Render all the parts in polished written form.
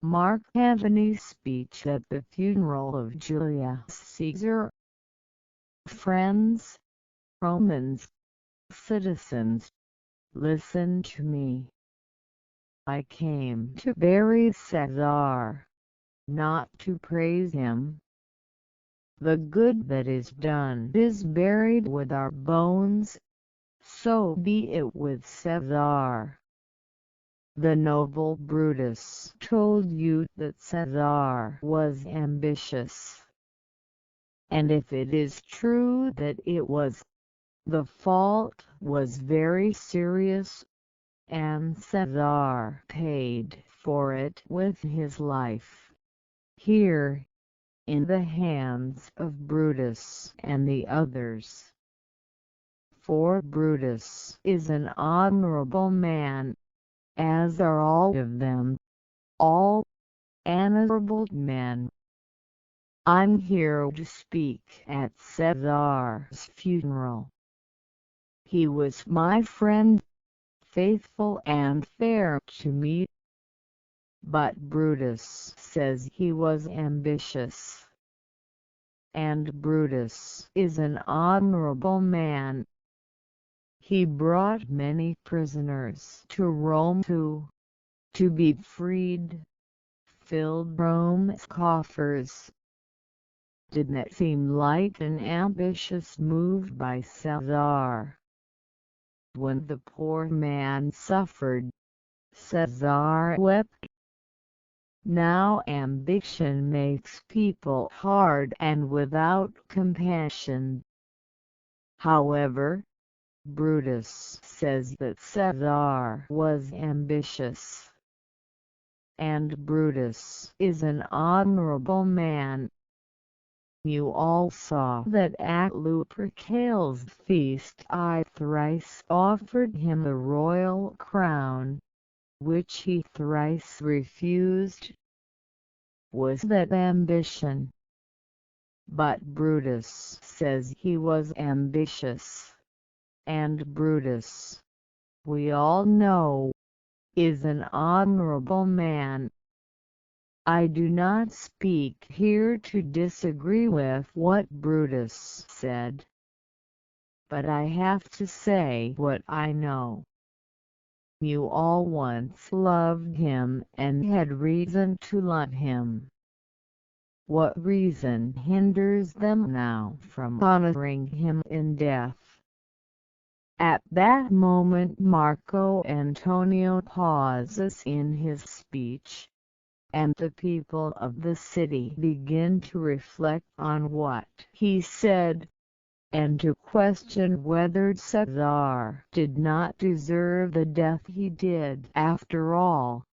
Mark Antony's speech at the funeral of Julius Caesar. Friends, Romans, citizens, listen to me. I came to bury Cezar, not to praise him. The good that is done is buried with our bones, so be it with Cezar. The noble Brutus told you that Cezar was ambitious. And if it is true that it was, the fault was very serious, and Cezar paid for it with his life. Here, in the hands of Brutus and the others. For Brutus is an honorable man, as are all of them, all honorable men. I'm here to speak at Cezar's funeral. He was my friend, faithful and fair to me. But Brutus says he was ambitious. And Brutus is an honorable man. He brought many prisoners to Rome to be freed, filled Rome's coffers. Did that seem like an ambitious move by Cezar? When the poor man suffered, Cezar wept. Now ambition makes people hard and without compassion. However, Brutus says that Cezar was ambitious. And Brutus is an honorable man. You all saw that at Lupercale's feast I thrice offered him the royal crown, which he thrice refused. Was that ambition? But Brutus says he was ambitious. And Brutus, we all know, is an honorable man. I do not speak here to disagree with what Brutus said, but I have to say what I know. You all once loved him and had reason to love him. What reason hinders them now from honoring him in death? At that moment Marco Antonio pauses in his speech, and the people of the city begin to reflect on what he said, and to question whether Cezar did not deserve the death he did after all.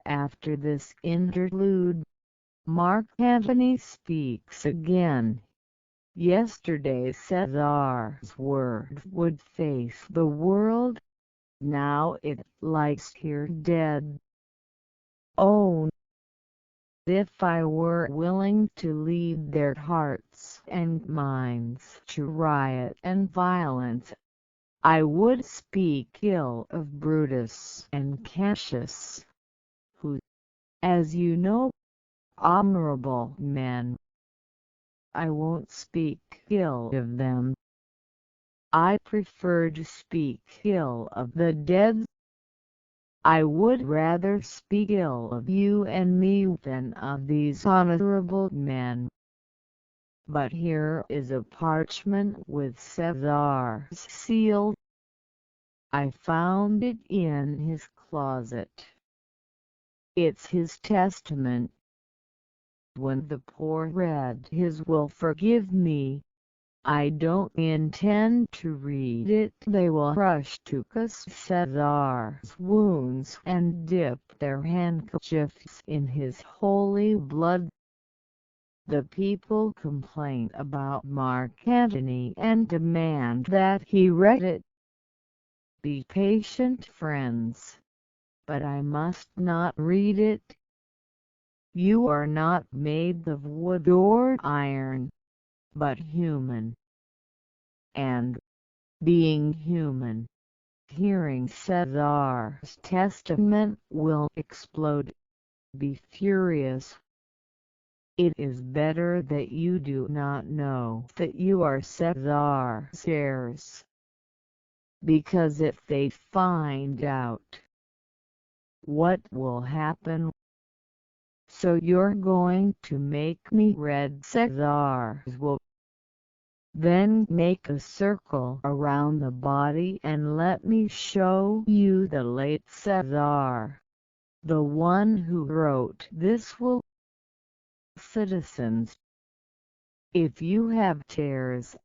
After this interlude, Mark Antony speaks again. Yesterday Cezar's word would face the world, now it lies here dead. Oh, if I were willing to lead their hearts and minds to riot and violence, I would speak ill of Brutus and Cassius, who, as you know, honorable men. I won't speak ill of them. I prefer to speak ill of the dead. I would rather speak ill of you and me than of these honorable men. But here is a parchment with Cezar's seal. I found it in his closet. It's his testament. When the poor read his will forgive me, I don't intend to read it. They will rush to Cezar's wounds and dip their handkerchiefs in his holy blood. The people complain about Mark Antony and demand that he read it. Be patient, friends, but I must not read it. You are not made of wood or iron, but human. And, being human, hearing Cezar's testament will explode. be furious. It is better that you do not know that you are Cezar's heirs. Because if they find out, what will happen? So you're going to make me read Cezar's will. Then make a circle around the body and let me show you the late Cezar, the one who wrote this will. Citizens, if you have tears,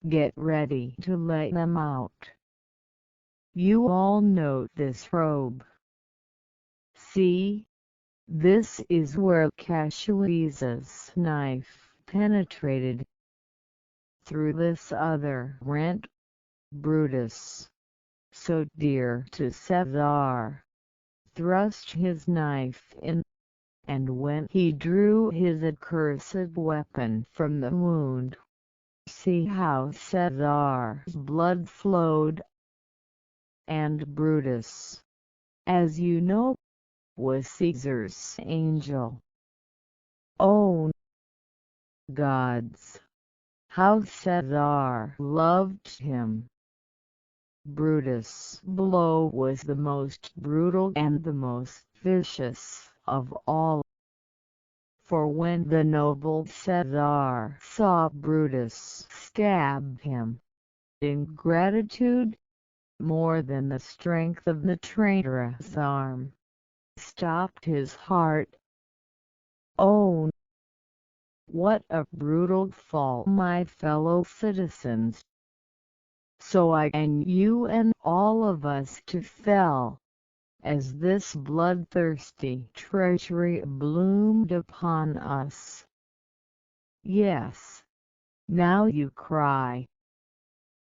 get ready to let them out. You all know this robe. See, this is where Cassuiza's knife penetrated. Through this other rent, Brutus, so dear to Cezar, thrust his knife in, and when he drew his accursed weapon from the wound, see how Cezar's blood flowed. And Brutus, as you know, was Caesar's angel. Oh gods, how Cezar loved him! Brutus' blow was the most brutal and the most vicious of all. For when the noble Cezar saw Brutus stab him, ingratitude, more than the strength of the traitorous arm, stopped his heart. Oh, what a brutal fall, my fellow citizens! So I and you and all of us too fell, as this bloodthirsty treachery bloomed upon us. Yes, now you cry.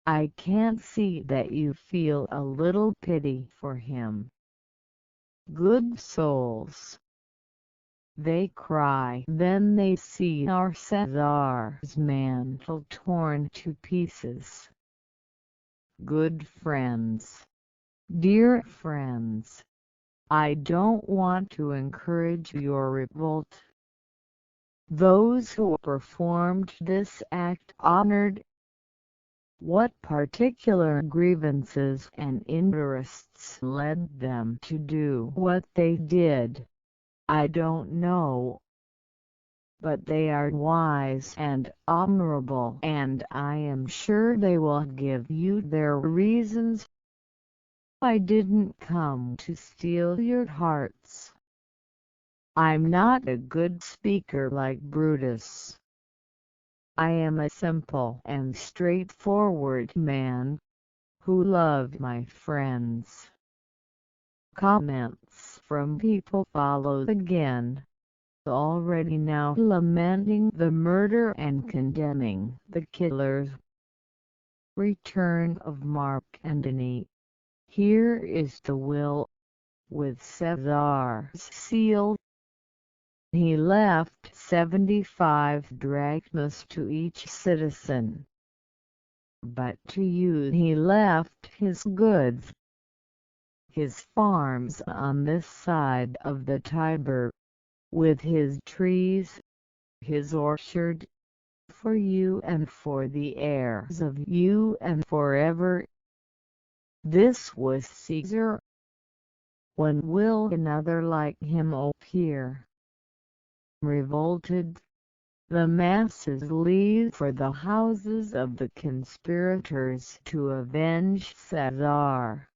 I can't see that you feel a little pity for him. Good souls! They cry then they see our Cezar's mantle torn to pieces. Good friends, dear friends, I don't want to encourage your revolt. Those who performed this act honored. What particular grievances and interests led them to do what they did, I don't know. But they are wise and honorable, and I am sure they will give you their reasons. I didn't come to steal your hearts. I'm not a good speaker like Brutus. I am a simple and straightforward man, who love my friends. Comments from people followed again, already now lamenting the murder and condemning the killers. Return of Mark Antony. Here is the will, with Cezar's seal. He left 75 drachmas to each citizen. But to you he left his goods, his farms on this side of the Tiber, with his trees, his orchard, for you and for the heirs of you and forever. This was Caesar. When will another like him appear? Revolted, the masses leave for the houses of the conspirators to avenge Cezar.